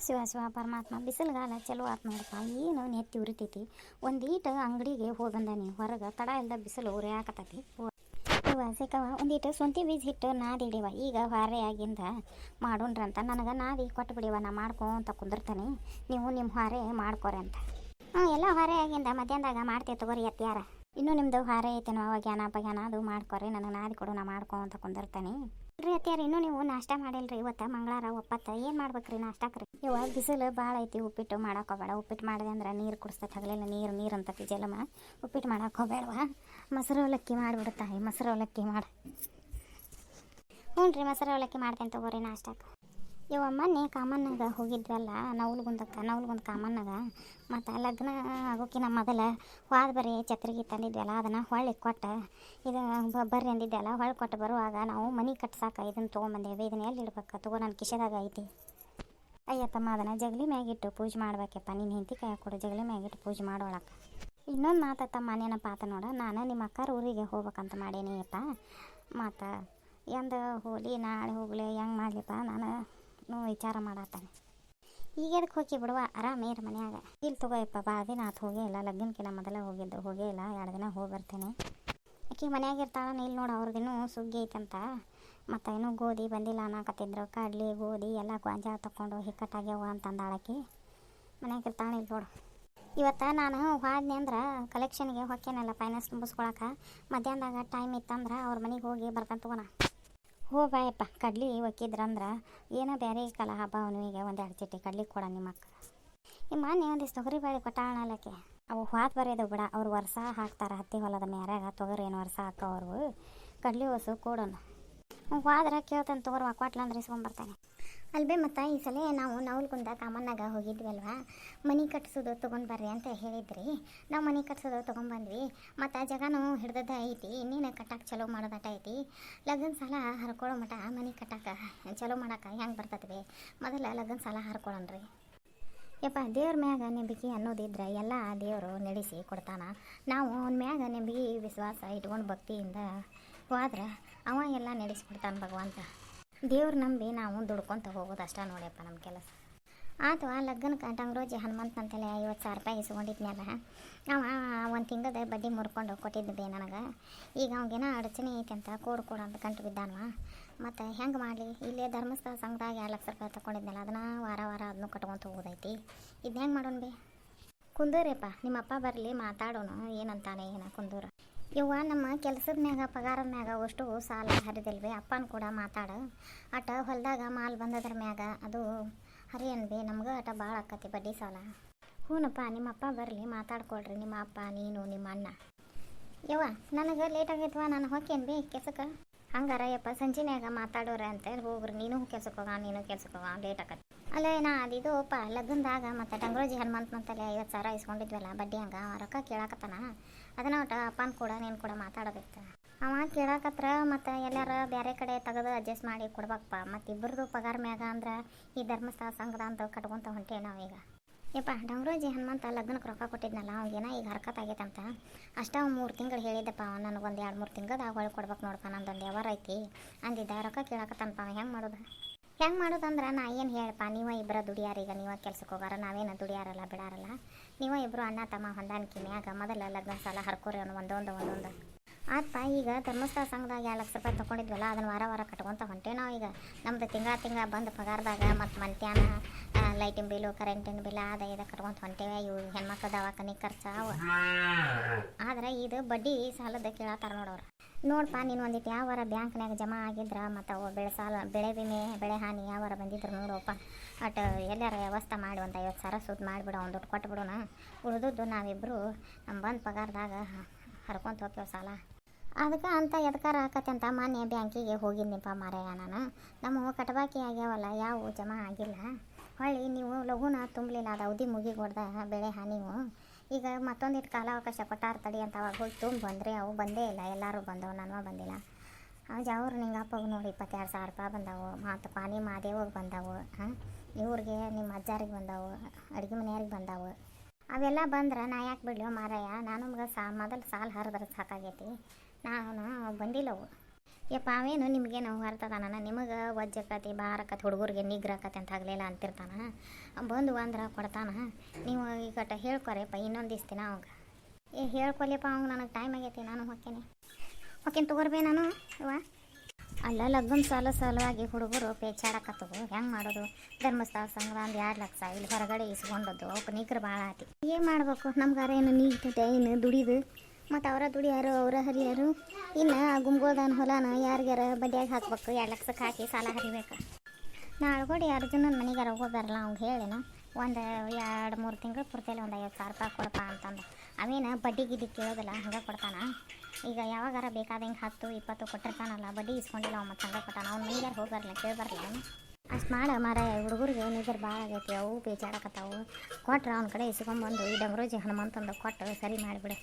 ಶಿವ ಶಿವ ಪರಮಾತ್ಮ ಬಿಸಿಲುಗಾಲ ಚಲೋ ಆತು ನೋಡಪ್ಪ. ಏನು ನೆತ್ತಿ ಉರಿತೈತಿ. ಒಂದೀಟು ಅಂಗಡಿಗೆ ಹೋಗಂದಾನಿ ಹೊರಗೆ ತಡ ಇಲ್ದ ಬಿಸಿಲು ಉರಿಯಾಕತ್ತೈತಿ. ಇವ ಸಿಕ್ಕವ ಒಂದೀಟು ಸ್ವಂತಿ ಬೀಜ ಹಿಟ್ಟು ನಾದಿಡಿವ. ಈಗ ಹೊರೆಯಾಗಿಂದ ಮಾಡೋಣ್ರಂತ ನನಗೆ ನಾದಿ ಕೊಟ್ಟು ಬಿಡಿವ. ನಾ ಮಾಡ್ಕೊಂತ ಕುಂದಿರ್ತಾನೆ, ನೀವು ನಿಮ್ಮ ಹೊರೆ ಮಾಡ್ಕೊರಿ ಅಂತ. ಎಲ್ಲ ಹೊರೆಯಾಗಿಂದ ಮಧ್ಯಾಹ್ನದಾಗ ಮಾಡ್ತೇವೆ ತಗೋರಿ ಅತ್ಯಾರ. ಇನ್ನೂ ನಿಮ್ಮದು ಹೊರೆ ಐತೇನೋ ಗ್ಯಾನ ಪಗ್ಯಾನ ಅದು ಮಾಡ್ಕೊರಿ, ನನಗೆ ನಾದಿ ಕೊಡು, ನಾ ಮಾಡ್ಕೊಂತ ಕುಂದಿರ್ತಾನೆ. ರೀ ಅತ್ಯಾರ ಇನ್ನೂ ನೀವು ನಾಷ್ಟ ಮಾಡಿಲ್ರಿ. ಇವತ್ತು ಮಂಗಳಾರ ಒಪ್ಪತ್ತು ಏನು ಮಾಡ್ಬೇಕ್ರಿ ನಾಷ್ಟಾಕ್ರಿ? ಇವಾಗ ಬಿಸಿಲು ಭಾಳ ಐತಿ. ಉಪ್ಪಿಟ್ಟು ಮಾಡಾಕೋಬೇಡ. ಉಪ್ಪಿಟ್ಟು ಮಾಡಿದೆ ಅಂದ್ರೆ ನೀರು ಕುಡಿಸ್ತೈತೆ. ಹಗಲೆಲ್ಲ ನೀರು ಅಂತತಿ ಜಲಮ. ಉಪ್ಪಿಟ್ಟು ಮಾಡಾಕೋಬೇಡವಾ. ಮೊಸರು ಅವಲಕ್ಕಿ ಮಾಡಿಬಿಡುತ್ತಾ. ಮೊಸರು ಅವಲಕ್ಕಿ ಮಾಡಿ. ಹ್ಞೂ ರೀ, ಮೊಸರು ಅವಲಕ್ಕಿ ಮಾಡ್ತೇನೆ ತಗೋರಿ ನಾಷ್ಟಾಕ. ಇವ ಮೊನ್ನೆ ಕಾಮನ್ನಾಗ ಹೋಗಿದ್ವಲ್ಲ ನವಲ್ಗುಂದ ಕಾಮನ್ನಾಗ. ಮತ್ತು ಲಗ್ನ ಆಗೋಕಿನ ಮೊದಲ ಹೋದ ಬರೀ ಛತ್ರಿಗೆ ತಂದಿದ್ವಲ್ಲ, ಅದನ್ನು ಹೊಳ್ಳಿ ಕೊಟ್ಟು ಇದು ಬರ್ರಿ ಅಂದಿದ್ದೆಲ್ಲ ಹೊಳ್ಳಿ ಕೊಟ್ಟು ಬರುವಾಗ ನಾವು ಮನೆ ಕಟ್ಸಾಕ ಇದನ್ನು ತೊಗೊಂಬಂದೇವೆ. ಇದನ್ನ ಎಲ್ಲಿ ಇಡ್ಬೇಕು ತಗೋ, ನನ್ನ ಕಿಶೆದಾಗ ಐತಿ. ಅಯ್ಯತ್ತಮ್ಮ ಅದನ್ನು ಜಗಲಿ ಮ್ಯಾಗಿಟ್ಟು ಪೂಜೆ ಮಾಡ್ಬೇಕಪ್ಪ. ನೀನು ಹೆಂಡತಿ ಕೈ ಕೊಡು, ಜಗಲಿ ಮ್ಯಾಗಿಟ್ಟು ಪೂಜೆ ಮಾಡೋಳಕ್ಕೆ. ಇನ್ನೊಂದು ಮಾತತ್ತಮ್ಮ ನೆನಪ ಆತ ನೋಡ. ನಾನು ನಿಮ್ಮ ಅಕ್ಕಾರ ಊರಿಗೆ ಹೋಗ್ಬೇಕಂತ ಮಾಡೇನಿಯಪ್ಪ. ಮತ್ತು ಎಂದು ಹೋಗಲಿ ನಾಳೆ ಹೋಗಲಿ ಹೆಂಗೆ ಮಾಡಲಿಪ್ಪ ನಾನು ವಿಚಾರ ಮಾಡತ್ತಾನೆ. ಈಗ ಅದಕ್ಕೆ ಹೋಗಿ ಬಿಡುವ ಆರಾಮೇರು ಮನ್ಯಾಗ. ಇಲ್ಲಿ ತಗೋಯಪ್ಪ, ಭಾಳ ದಿನ ಆತು ಹೋಗೇ ಇಲ್ಲ. ಲಗ್ನಕ್ಕಿಂತ ಮೊದಲ ಹೋಗೇ ಇಲ್ಲ. 2 ದಿನ ಹೋಗಿ ಬರ್ತೇನೆ. ಆಕೆ ಮನ್ಯಾಗ ಇರ್ತಾಳ. ಇಲ್ಲಿ ನೋಡು ಅವ್ರಿಗಿನ್ನೂ ಸುಗ್ಗಿ ಐತಂತ. ಮತ್ತು ಇನ್ನೂ ಗೋಧಿ ಬಂದಿಲ್ಲ ಅನ್ನಕತ್ತಿದ್ರು. ಕಡ್ಲಿ ಗೋಧಿ ಎಲ್ಲ ಗೊಂಜಾಳ ತಗೊಂಡು ಹಿಕ್ಕಟ್ಟಾಗ್ಯವ ಅಂತಂದಾಳಕಿ. ಮನ್ಯಾಗ ಇರ್ತಾಳೆ. ಇಲ್ಲಿ ನೋಡು ಇವತ್ತು ನಾನು ಹೋದ್ನಿ ಅಂದ್ರೆ ಕಲೆಕ್ಷನ್ಗೆ ಹೊಕ್ಕೇನಲ್ಲ ಫೈನಾನ್ಸ್ ತುಂಬಿಸ್ಕೊಳಕ್ಕೆ. ಮಧ್ಯಾಹ್ನದಾಗ ಟೈಮ್ ಇತ್ತಂದ್ರೆ ಅವ್ರ ಮನೆಗೆ ಹೋಗಿ ಬರ್ತಾನೆ ತಗೋಣ. ಬಾಯಪ್ಪ. ಕಡ್ಲಿ ಒಕ್ಕಿದ್ರಂದ್ರೆ ಏನೋ ಬೇರೆ ಕಲ ಹಬ್ಬ ಅವನಿಗೆ 1-2 ಚೀಟಿ ಕಡ್ಲಿ ಕೊಡ ನಿಮ್ಮ ಅಕ್ಕ. ನಿಮ್ಮ ಮನೆ ಒಂದಿಷ್ಟು ತೊಗರಿ ಬೇಳೆ ಕೊಟ್ಟಾಳನಲ್ಲಕ್ಕೆ. ಅವು ಹೋದ ಬರೋದು ಬಿಡ. ಅವ್ರು ವರ್ಷ ಹಾಕ್ತಾರೆ ಹತ್ತಿ ಹೊಲದ ಮ್ಯಾರ್ಯಾಗ. ತೊಗರಿ ಏನು ವರ್ಷ ಹಾಕೋವ್ರು. ಕಡ್ಲಿ ಹೊಸು ಕೊಡೋಣ. ಹೋದ್ರೆ ಕೇಳ್ತಾನೆ ತೊಗರಿ ಕೊಟ್ಲ ಅಂದ್ರೆ ಇಸ್ಕೊಂಬರ್ತಾನೆ. ಅಲ್ಬೇ ಮತ್ತು ಈ ಸಲ ನಾವು ನವಲ್ಗುಂದ ಕಾಮನ್ನಾಗ ಹೋಗಿದ್ವಲ್ವ. ಮನೆ ಕಟ್ಸೋದು ತೊಗೊಂಡು ಬರ್ರಿ ಅಂತ ಹೇಳಿದ್ರಿ. ನಾವು ಮನೆ ಕಟ್ಸೋದು ತೊಗೊಂಡ್ಬಂದ್ವಿ. ಮತ್ತು ಜಾಗನೂ ಹಿಡ್ದದ ಐತಿ. ಇನ್ನೇನು ಕಟ್ಟಕ್ಕೆ ಚಲೋ ಮಾಡೋದಟ ಐತಿ. ಲಗ್ನ ಸಾಲ ಹರ್ಕೊಳ್ಳೋ ಮಟ ಮನೆ ಕಟ್ಟಕ್ಕೆ ಚಲೋ ಮಾಡೋಕೆ ಹೆಂಗೆ ಬರ್ತದೆ? ಮೊದಲ ಲಗ್ನ ಸಾಲ ಹರ್ಕೊಳ್ಳೋಣ್ರಿ. ಯಪ್ಪ, ದೇವ್ರ ಮ್ಯಾಗ ನಂಬಿಕೆ ಅನ್ನೋದಿದ್ರೆ ಎಲ್ಲ ದೇವರು ನಡೆಸಿ ಕೊಡ್ತಾನ. ನಾವು ಅವನ ಮ್ಯಾಗ ನಂಬಿಕೆ ವಿಶ್ವಾಸ ಇಟ್ಕೊಂಡು ಭಕ್ತಿಯಿಂದ ಹೋದ್ರೆ ಅವ ಎಲ್ಲ ನಡೆಸ್ಕೊಡ್ತಾನೆ ಭಗವಂತ. ದೇವ್ರು ನಂಬಿ ನಾವು ದುಡ್ಕೊತ ಹೋಗೋದು ಅಷ್ಟ ನೋಡ್ಯಪ್ಪ ನಮ್ಮ ಕೆಲಸ. ಆತು ಆ ಲಗ್ನಕ್ಕೆ ಟಂಗ್ರೋಜಿ ಹನುಮಂತನಂತಲೇ 50,000 ರೂಪಾಯಿ ಇಸ್ಕೊಂಡಿದ್ಮೇಲೆ ಅವ 1 ತಿಂಗಳದ ಬಡ್ಡಿ ಮುರ್ಕೊಂಡು ಕೊಟ್ಟಿದ್ದೆ ನನಗೆ. ಈಗ ಅವಾಗೇನೋ ಅಡಚಣೆ ಐತೆ ಅಂತ ಕೊಡು ಅಂತ ಕಂಡು ಬಿದ್ದಾನವ. ಮತ್ತು ಹೆಂಗೆ ಮಾಡಲಿ? ಇಲ್ಲೇ ಧರ್ಮಸ್ಥಳ ಸಂಘದಾಗ 2 ಲಕ್ಷ ರೂಪಾಯಿ ತಗೊಂಡಿದ್ನಲ್ಲ, ಅದನ್ನು ವಾರ ಅದನ್ನು ಕಟ್ಕೊತ ಹೋಗೋದೈತಿ. ಇದು ಹೆಂಗೆ ಮಾಡೋಣ ಬೇ? ಕುಂದೂರಪ್ಪ, ನಿಮ್ಮಪ್ಪ ಬರಲಿ ಮಾತಾಡೋಣ. ಏನಂತಾನೆ ಕುಂದೂರು. ಇವ್ವ ನಮ್ಮ ಕೆಲಸದ ಮ್ಯಾಗ ಪಗಾರದ ಮ್ಯಾಗ ಅಷ್ಟು ಸಾಲ ಹರಿದಿಲ್ವೇ? ಅಪ್ಪನ ಕೂಡ ಮಾತಾಡು. ಅಟ ಹೊಲದಾಗ ಮಾಲ್ ಬಂದದ್ರ ಮ್ಯಾಗ ಅದು ಹರಿ ಅನ್ಬಿ. ನಮ್ಗೆ ಅಟ ಭಾಳ ಆಕತಿ ಬಡ್ಡಿ ಸಾಲ. ಹ್ಞೂನಪ್ಪ, ನಿಮ್ಮಪ್ಪ ಬರಲಿ ಮಾತಾಡ್ಕೊಳ್ರಿ. ನಿಮ್ಮ ಅಪ್ಪ, ನೀನು, ನಿಮ್ಮ ಅಣ್ಣ. ಯವ್ವ ನನಗೆ ಲೇಟ್ ಆಗೈತವ, ನಾನು ಹೋಗ್ಯೇನು ಬಿ ಕೆಲ್ಸಕ್ಕೆ. ಹಂಗಾರ ಯಪ್ಪ ಸಂಜೆನ್ಯಾಗ ಮಾತಾಡೋರ ಅಂತೇಳಿ ಹೋಗ್ರಿ. ನೀನು ಕೆಲ್ಸಕ್ಕೆ ಹೋಗ ಲೇಟ್ ಆಕತಿ. ಅಲ್ಲೇ ನಾ ಅದಿದು ಅಪ್ಪ ಲಗ್ನದಾಗ ಮತ್ತು ಟಂಗ್ರೋಜಿ ಹನುಮಂತನಂತಲೇ 50,000 ಇಸ್ಕೊಂಡಿದ್ವಲ್ಲ ಬಡ್ಡಿ ಹಂಗೆ ರೊಕ್ಕ ಕೇಳಾಕತ್ತಾನ. ಅದನ್ನ ಒಟ್ಟು ಅಪ್ಪನ ಕೂಡ ನೀನು ಕೂಡ ಮಾತಾಡೋದಿತ್ತು. ಅವ ಕೇಳಾಕತ್ರ ಮತ್ತು ಎಲ್ಲಾರ ಬೇರೆ ಕಡೆ ತೆಗೆದು ಅಡ್ಜಸ್ಟ್ ಮಾಡಿ ಕೊಡ್ಬೇಕಪ್ಪ. ಮತ್ತು ಇಬ್ಬರದು ಪಗಾರ ಮ್ಯಾಗ ಅಂದ್ರೆ ಈ ಧರ್ಮಸ್ಥಳ ಸಂಘದ ಅಂತ ಕಟ್ಕೊತ ಹೊಂಟೇವೆ ನಾವೀಗ. ಯಪ್ಪ ಟಂಗ್ರೋಜಿ ಹನುಮಂತ ಲಗ್ನಕ್ಕೆ ರೊಕ್ಕ ಕೊಟ್ಟಿದ್ನಲ್ಲ ಅವಾಗೇನ ಈಗ ಹರ್ಕತ್ ಆಗೈತಂತ. ಅಷ್ಟೇ 3 ತಿಂಗಳು ಹೇಳಿದ್ದಪ್ಪ. ನನಗೊಂದು 2-3 ತಿಂಗಳದಾಗ ಹೊಳ್ಳಿ ಕೊಡ್ಬೇಕು ನೋಡಪ್ಪ. ನಂದೊಂದು ವ್ಯವಹಾರ ಐತಿ ಅಂದಿದ್ದ. ರೊಕ್ಕ ಕೇಳಾಕತ್ತನಪ್ಪ. ಹೆಂಗೆ ಮಾಡೋದಂದ್ರೆ ನಾ ಏನು ಹೇಳಪ್ಪ, ನೀವು ಇಬ್ಬರು ದುಡಿಯಾರ. ಈಗ ನೀವು ಕೆಲ್ಸಕ್ಕೆ ಹೋಗಾರ, ನಾವೇನು ದುಡಿಯಾರಲ್ಲ ಬಿಡಾರಲ್ಲ. ನೀವು ಇಬ್ಬರು ಅಣ್ಣ ತಮ್ಮ ಹೊಂದಾಣಿಕೆ ಮ್ಯಾಗ ಮೊದಲ ಲಗ್ನ ಸಾಲ ಹರ್ಕೋರಿ ಅನ್ನೋ ಒಂದೊಂದು ಆತ್ಪ. ಈಗ ಧರ್ಮಸ್ಥಳ ಸಂಘದಾಗ 2 ಲಕ್ಷ ರೂಪಾಯಿ ತೊಗೊಂಡಿದ್ವಲ್ಲ, ಅದನ್ನು ವಾರ ಕಟ್ಕೊತ ಹೊಂಟೇವೆ ನಾವು ಈಗ. ನಮ್ದು ತಿಂಗಳ ಬಂದು ಪಗಾರದಾಗ ಮತ್ತು ಮಧ್ಯಾಹ್ನ ಲೈಟಿನ ಬಿಲ್ಲು, ಕರೆಂಟಿನ ಬಿಲ್ ಇದು ಕಟ್ಕೊತ ಹೊಂಟೇವೆ. ಇವು ಹೆಣ್ಮಕ್ಳು ದವಾಖಾನೆ ಖರ್ಚು ಅವು. ಆದ್ರೆ ಇದು ಬಡ್ಡಿ ಸಾಲದ ಕೇಳತ್ತಾರ ನೋಡೋರು. ನೋಡಪ್ಪ, ನೀನು ಒಂದಿಟ್ಟು ಯಾವಾರ ಬ್ಯಾಂಕ್ನಾಗ ಜಮಾ ಆಗಿದ್ರೆ ಮತ್ತು ಅವು ಬೆಳೆ ವಿಮೆ, ಬೆಳೆ ಹಾನಿ ಯಾವಾರ ಬಂದಿದ್ರು ನೋಡಪ್ಪ. ಅಟ್ ಎಲ್ಲಾರ ವ್ಯವಸ್ಥೆ ಮಾಡಿ ಒಂದು 50,000 ಸುದ್ದು ಮಾಡಿಬಿಡೋ. ಒಂದು ದುಡ್ಡು ಕೊಟ್ಬಿಡೋಣ. ಉಳಿದದ್ದು ನಾವಿಬ್ಬರು ನಮ್ಮ ಬಂದು ಪಗಾರದಾಗ ಹರ್ಕೊಂತ ಹೋಗ್ತೇವೆ ಸಾಲ. ಅದಕ್ಕೆ ಅಂತ ಎದಕಾರ ಆಕತ್ತೆ ಅಂತ ಮೊನ್ನೆ ಬ್ಯಾಂಕಿಗೆ ಹೋಗಿದ್ನಿಪ್ಪ ಮಾರಾಯ ನಾನು. ನಮ್ಮ ಕಟಬಾಕಿ ಆಗ್ಯಾವಲ್ಲ, ಯಾವ ಜಮಾ ಆಗಿಲ್ಲ. ಹೊಳ್ಳಿ ನೀವು ಲಘುನ ತುಂಬಲಿಲ್ಲ. ಅದು ಅವಧಿ ಮುಗಿಗೊಡ್ದ ಬೆಳೆ ಹಾನಿವು. ಈಗ ಮತ್ತೊಂದಿಟ್ಟು ಕಾಲಾವಕಾಶ ಕೊಟ್ಟಾರ ತಡಿ ಅಂತ ಅವಾಗ ಹೋಗಿ ತುಂಬ ಬಂದರೆ ಅವು ಬಂದೇ ಇಲ್ಲ. ಎಲ್ಲರೂ ಬಂದವು, ನಾನು ಬಂದಿಲ್ಲ. ಅವ್ರು ನಿಂಗೆ ಅಪ್ಪಗೆ ನೋಡಿ 22,000 ರೂಪಾಯಿ ಬಂದವು. ಮತ್ತು ಪಾನಿ ಮಾದೇವಿಗೆ ಬಂದವು. ಇವ್ರಿಗೆ ನಿಮ್ಮ ಅಜ್ಜಾರಿಗೆ ಬಂದವು, ಅಡುಗೆ ಮನೆಯವ್ರಿಗೆ ಬಂದವು. ಅವೆಲ್ಲ ಬಂದ್ರೆ ನಾ ಯಾಕೆ ಬಿಡ್ಲಿ ಮಾರಾಯ? ನಾನು ಮೊದಲು ಸಾಲ ಹರಿದ್ರೆ ಸಾಕಾಗೈತಿ. ನಾನು ಬಂದಿಲ್ಲವು. ಯಪ್ಪ ಅವೇನು ನಿಮಗೇನು ಹೊರ್ತದಾನ ನಿಮಗೆ ವಜ್ಜಕತಿ ಬಾರಕತಿ ಹುಡುಗರಿಗೆ ನಿಗ್ರಹಕತಿ ಅಂತ ಆಗಲಿಲ್ಲ ಅಂತಿರ್ತಾನ ಬಂದು ಅಂದ್ರೆ ಕೊಡ್ತಾನ ನೀವು ಈಗ ಹೇಳ್ಕೊರಿಯಪ್ಪ ಇನ್ನೊಂದು ದಿನ ಅವಾಗ ಹೇಳ್ಕೊಲಿಯಪ್ಪ ಅವಾಗ ನನಗೆ ಟೈಮ್ ಆಗೈತಿ ನಾನು ಹೊಕ್ಕೇನು ತಗೋರ್ಬೇ ನಾನು ಇವ ಅಲ್ಲ ಲಗ್ನ ಸಲುವಾಗಿ ಹುಡುಗರು ಪೇಚಾಡಕತ್ತವು ಹೆಂಗೆ ಮಾಡೋದು ಧರ್ಮಸ್ಥಳ ಸಂಘ ಒಂದು 2 ಲಕ್ಷ ಇಲ್ಲಿ ಹೊರಗಡೆ ಇಸ್ಕೊಂಡದ್ದು ಅವಕ್ಕೆ ನಿಗ್ರಹ ಭಾಳ ಆತಿ ಏನು ಮಾಡ್ಬೇಕು ನಮ್ಗಾರ ಏನು ನೀಗ್ತೈತೆ ಇನ್ನು ದುಡಿದು ಮತ್ತು ಅವರ ದುಡಿಯಾರು ಅವರ ಹರಿಯಾರು ಇನ್ನು ಗುಮ್ಗೋದಾನ ಹೊಲನ ಯಾರಿಗಾರ ಬಡ್ಡಿಯಾಗಿ ಹಾಕ್ಬೇಕು 2 ಲಕ್ಷಕ್ಕೆ ಹಾಕಿ ಸಾಲ ಹರಿಬೇಕು ನಾಳ್ಗೊಡಿ ಅರ್ಜುನನ ಮನೆಗಾರ ಹೋಗ್ಬಾರಲ್ಲ ಅವ್ಗೆ ಹೇಳಿನ ಒಂದು 2-3 ತಿಂಗಳು ಪೂರ್ತಿಯಲ್ಲಿ ಒಂದು 50,000 ರೂಪಾಯಿ ಕೊಡಪ್ಪ ಅಂತಂದು ಅವೇನು ಬಡ್ಡಿ ಗಿಡ್ಡಿ ಕೇಳೋದಿಲ್ಲ ಹಂಗೆ ಕೊಡ್ತಾನ ಈಗ ಯಾವಾಗಾರ ಬೇಕಾದಂಗೆ 10-20 ಕೊಟ್ಟಿರ್ತಾನಲ್ಲ ಬಡ್ಡಿ ಇಸ್ಕೊಂಡಿಲ್ಲ ಅವ ಮತ್ತು ಹಂಗೆ ಕೊಟ್ಟಾನ ಅವ್ನ ಮನೆಗಾರ ಹೋಗ್ಬಾರಲ್ಲ ಕೇಳ್ಬಾರಲ್ಲ ಅಷ್ಟು ಮಾರ ಹುಡುಗರಿಗೆ ನಿಗರ್ ಭಾಳ ಆಗೈತಿ ಅವು ಬೇಜಾಡಕತ್ತಾವು ಕೊಟ್ರೆ ಅವ್ನ ಕಡೆ ಇಸ್ಕೊಂಬಂದು ಈ ಡಂಗ್ರೋಜಿ ಹನುಮಂತಂದು ಕೊಟ್ಟು ಸರಿ ಮಾಡಿಬಿಡು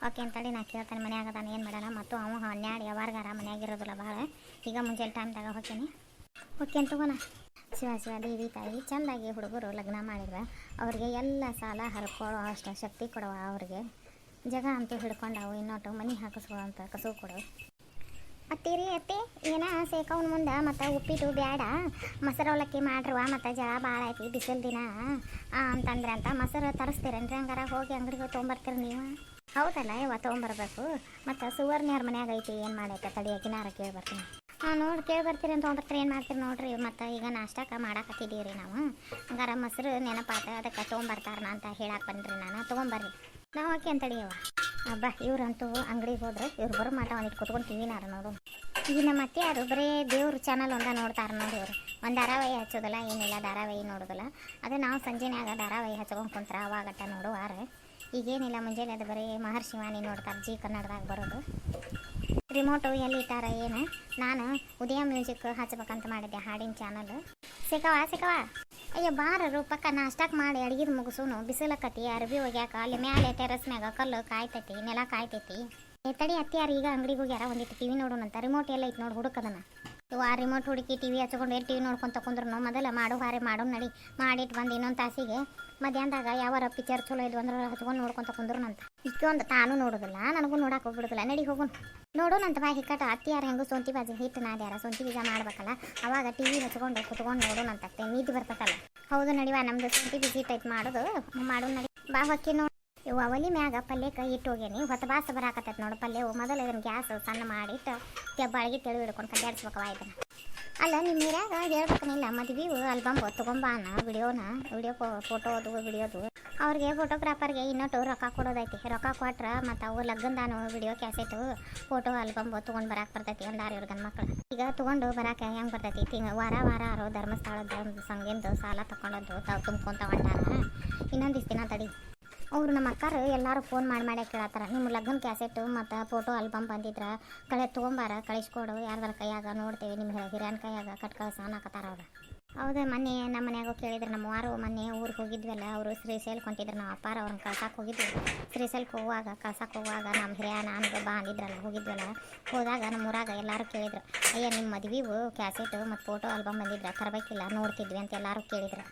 ಓಕೆ ಅಂತೇಳಿ ನಾ ಕೇಳ್ತಾನೆ ಮನ್ಯಾಗ ಅದಾನ ಏನು ಮಾಡೋಣ ಮತ್ತು ಅವ 12 ಯಾವಾಗಾರ ಮನ್ಯಾಗಿರೋದಿಲ್ಲ ಭಾಳ ಈಗ ಮುಂಜಾನೆ ಟೈಮ್ದಾಗ ಹೋಗ್ತೀನಿ ಓಕೆ ಅಂತ ತಗೋಣ ಶಿವ ದೇವಿ ತಾಯಿ ಚೆಂದಾಗಿ ಹುಡುಗರು ಲಗ್ನ ಮಾಡಿದ್ರೆ ಅವ್ರಿಗೆ ಎಲ್ಲ ಸಾಲ ಹರ್ಕೊಳ್ಳೋ ಅಷ್ಟು ಶಕ್ತಿ ಕೊಡುವ ಅವ್ರಿಗೆ ಜಗ ಅಂತೂ ಹಿಡ್ಕೊಂಡವು ಇನ್ನೊಟ್ಟು ಮನೆ ಹಾಕಿಸ್ಕೊಳ್ಳೋಂಥ ಕಸು ಕೊಡು ಅತ್ತೀರಿ ಅತ್ತಿ ಏನ ಸೇಕವ್ನ ಮುಂದೆ ಮತ್ತು ಉಪ್ಪಿಟ್ಟು ಬೇಡ ಮೊಸರು ಅವಲಕ್ಕಿ ಮಾಡ್ರವ ಮತ್ತು ಜಳ ಭಾಳ ಐತಿ ಬಿಸಿಲು ದಿನ ಅಂತಂದ್ರೆ ಅಂತ ಮೊಸರು ತರಿಸ್ತೀರೇನ್ರಿ ಹಂಗಾರ ಹೋಗಿ ಅಂಗಡಿಗೆ ತೊಗೊಂಬರ್ತೀರಿ ನೀವು ಹೌದಲ್ಲ ಇವ ತೊಗೊಂಬರ್ಬೇಕು ಮತ್ತು ಸುವರ್ಣ್ಯಾರ ಮನ್ಯಾಗ ಐತಿ ಏನು ಮಾಡೈತೆ ತಡಿಯಾಕಿನಾರ ಕೇಳ್ಬರ್ತೀನಿ ನೋಡಿ ಕೇಳ್ಬರ್ತೀರಿ ಅಂತ ತೊಗೊಂಬರ್ತೀರಿ ಏನು ಮಾಡ್ತೀರಿ ನೋಡ್ರಿ ಮತ್ತು ಈಗ ನಾಷ್ಟಕ್ಕೆ ಮಾಡಾಕತ್ತಿದ್ದೀವಿ ರೀ ನಾವು ಹಂಗಾರ ಮೊಸರು ನೆನಪಾತ ಅದಕ್ಕೆ ತೊಗೊಂಬರ್ತಾರನ ಅಂತ ಹೇಳಕ್ಕೆ ಬಂದ್ರಿ ನಾನು ತೊಗೊಂಬರ್ರಿ ನಾವು ಓಕೆ ಅಂತಡಿಯವ ಹಬ್ಬ ಇವ್ರಂತೂ ಅಂಗಡಿಗೆ ಹೋದ್ರೆ ಇವ್ರು ಬರೋ ಮಾಟ ಒಂದಿಟ್ಟು ಕುತ್ಕೊಂಡು ಟಿವಿನಾರ ನೋಡು ಈಗ ನಮ್ಮ ಅತ್ತೆ ಯಾರು ಬರೀ ದೇವ್ರ ಚಾನಲ್ ಒಂದ ನೋಡ್ತಾರೆ ನೋಡಿ ಇವರು ಒಂದು ಧಾರಾವಾಹಿ ಹಚ್ಚೋದಿಲ್ಲ ಏನಿಲ್ಲ ಧಾರಾವಾಹಿ ನೋಡೋದಿಲ್ಲ ಅದೇ ನಾವು ಸಂಜೆನಾಗ ಧಾರಾವಾಹಿ ಹಚ್ಕೊಂಡು ಕುಂತ್ರೆ ಅವಾಗಟ್ಟ ನೋಡುವಾರ ಈಗೇನಿಲ್ಲ ಮುಂಜಾನೆ ಅದು ಬರೀ ಮಹರ್ಷಿವಾಣಿ ನೋಡ್ತಾರೆ ಜಿ ಕನ್ನಡದಾಗ ಬರೋದು ರಿಮೋಟು ಎಲ್ಲಿ ಇಟ್ಟಾರ ಏನು ನಾನು ಉದಯ ಮ್ಯೂಸಿಕ್ ಹಚ್ಬೇಕಂತ ಮಾಡಿದ್ದೆ ಹಾಡಿನ ಚಾನಲ್ ಸಿಕ್ಕವಾ ಅಯ್ಯೋ ಬಾರರು ಪಕ್ಕ ನಾಷ್ಟಕ್ಕೆ ಮಾಡಿ ಅಡುಗೆ ಮುಗಿಸೋನು ಬಿಸಿಲಕ್ಕತಿ ಅರ್ಬಿ ಹೋಗ್ಯಾಕ ಅಲ್ಲಿ ಮ್ಯಾಲೆ ಟೆರಸ್ ಮ್ಯಾಗ ಕಲ್ಲು ಕಾಯ್ತೈತಿ ನೆಲ ಕಾಯ್ತೈತಿ ತಡಿ ಅತ್ಯಾರ ಈಗ ಅಂಗಡಿಗೆ ಹೋಗ್ಯಾರ ಒಂದಿಟ್ಟು ಟಿವಿ ನೋಡೋಣಂತ ರಿಮೋಟ್ ಎಲ್ಲ ಐತೆ ನೋಡಿ ಹುಡುಕದನ ಇವು ಆ ರಿಮೋಟ್ ಹುಡುಕಿ ಟಿವಿ ಹಚ್ಕೊಂಡು ಟಿವಿ ನೋಡ್ಕೊಂಡು ತಗೊಂಡ್ರು ಮೊದಲ ಮಾಡು ನಡಿ ಮಾಡಿಟ್ಟು ಬಂದು ಇನ್ನೊಂದು ತಾಸಿಗೆ ಮಧ್ಯಾಹ್ನದಾಗ ಯಾವಾರ ಪಿಕ್ಚರ್ ಚಲೋ ಇದ್ವು ಅಂದ್ರೆ ಹಚ್ಕೊಂಡು ನೋಡ್ಕೊಂಡು ತಗೊಂಡ್ರುನಂತ ಇಕ್ಕೊಂದು ತಾನು ನೋಡೋದಿಲ್ಲ ನನಗೂ ನೋಡಕ್ಕೆ ಹೋಗ್ಬಿಡುದಿಲ್ಲ ನಡಿ ಹೋಗೋಣ ನೋಡೋಣಂತ ಬಾ ಹಿಕ್ಕಟ ಅತ್ತಿಯಾರ ಹೆಂಗೂ ಸೊಂತಿ ಬಾಜಿ ಹಿಟ್ಟು ನಾದ್ಯಾರ ಸೊಂತಿ ಬೀಜ ಮಾಡ್ಬೇಕಲ್ಲ ಅವಾಗ ಟಿವಿ ಹಚ್ಕೊಂಡು ಕುತ್ಕೊಂಡು ನೋಡೋಣಂತ ನೀತಿ ಬರ್ತೈತಲ್ಲ ಹೌದು ನಡಿವಾ ನಮ್ದು ಸೊಂತಿ ಬೀಜ ಹಿಟ್ಟು ಮಾಡೋದು ನಡಿ ಬಾ ಹೊಕ್ಕಿ ನೋಡಿ ಇವು ಅವಲಿ ಮ್ಯಾಗ ಪಲ್ಯಕ್ಕೆ ಇಟ್ಟು ಹೋಗ್ಯಾನಿ ಹೊತ್ತು ಬಾಸ ಬರಾಕತ್ತೈತೆ ನೋಡು ಪಲ್ಯ ಮೊದಲು ಇದನ್ನು ಗ್ಯಾಸ್ ಸಣ್ಣ ಮಾಡಿಟ್ಟು ತೆಬ್ಬಾಳಿಗೆ ತೆಳು ಹಿಡ್ಕೊಂಡು ಕಡ್ಡಾಡ್ಸ್ಬೇಕವ ಇದನ್ನು ಅಲ್ಲ ನಿಮ್ಮ ನೀರಾಗ ಹೇಳ್ಬೇಕನಿಲ್ಲ ಮದ್ವೆ ಆಲ್ಬಮ್ ತೊಗೊಂಬಾನ ವಿಡಿಯೋ ಫೋಟೋದು ವಿಡಿಯೋದು ಅವ್ರಿಗೆ ಫೋಟೋಗ್ರಾಫರ್ಗೆ ಇನ್ನೊಟ್ಟು ರೊಕ್ಕ ಕೊಡೋದೈತಿ ರೊಕ್ಕ ಕೊಟ್ರೆ ಮತ್ತು ಅವು ಲಗ್ನದಾನು ವಿಡಿಯೋ ಕ್ಯಾಸೆಟು ಫೋಟೋ ಆಲ್ಬಮ್ ತೊಗೊಂಡು ಬರಾಕೆ ಬರ್ತೈತಿ ಅಂದಾರ ಇವ್ರ ಗಂಡು ಮಕ್ಕಳು ಈಗ ತೊಗೊಂಡು ಬರಾಕೆ ಹೆಂಗೆ ಬರ್ತೈತಿ ವಾರ ಅವ್ರು ಧರ್ಮಸ್ಥಳದ ಸಂಘಿಂದು ಸಾಲ ತಗೊಂಡದ್ದು ತಾವು ತುಂಬ್ಕೊಂತ ಹೊಂಟಾರ ಇನ್ನೊಂದಿಷ್ಟು ದಿನ ತಡಿ ಅವರು ನಮ್ಮ ಅಕ್ಕಾರು ಎಲ್ಲರೂ ಫೋನ್ ಮಾಡಿ ಕೇಳತ್ತಾರ ನಿಮ್ಮ ಲಗ್ನ ಕ್ಯಾಸೆಟ್ಟು ಮತ್ತು ಫೋಟೋ ಆಲ್ಬಮ್ ಬಂದಿದ್ರೆ ತೊಗೊಂಬಾರ ಕಳಿಸ್ಕೊಡು ಯಾರ್ದಾರ ಕೈಯಾಗ ನೋಡ್ತೇವೆ ನಿಮ್ಮ ಹಿರಿಯನ ಕೈಯಾಗ ಕಟ್ ಕಳ್ಸ ಅನ್ನಕತ್ತಾರ ಅವ್ರು ಹೌದು ಮೊನ್ನೆ ನಮ್ಮ ಮನ್ಯಾಗ ಕೇಳಿದ್ರು ನಮ್ಮ ವಾರು ಮೊನ್ನೆ ಊರಿಗೆ ಹೋಗಿದ್ವಲ್ಲ ಅವರು ಶ್ರೀಶೈಲಕ್ಕೆ ಹೊಂಟಿದ್ರು ನಾವು ಅಪ್ಪಾರ ಅವ್ರನ್ನ ಕಳ್ಸಕ್ಕೆ ಹೋಗಿದ್ವಿ ಶ್ರೀಶೈಲಕ್ಕೆ ಹೋಗುವಾಗ ನಮ್ಮ ಹಿರಿಯ ನಾನು ಬಾ ಅಂದಿದ್ರಲ್ಲ ಹೋಗಿದ್ವಲ್ಲ ಹೋದಾಗ ನಮ್ಮ ಊರಾಗ ಎಲ್ಲರೂ ಕೇಳಿದ್ರು ಅಯ್ಯ ನಿಮ್ಮ ಮದ್ವೆವು ಕ್ಯಾಸೆಟು ಮತ್ತು ಫೋಟೋ ಆಲ್ಬಮ್ ಬಂದಿದ್ರೆ ತರಬೇಕಿಲ್ಲ ನೋಡ್ತಿದ್ವಿ ಅಂತ ಎಲ್ಲರೂ ಕೇಳಿದ್ರು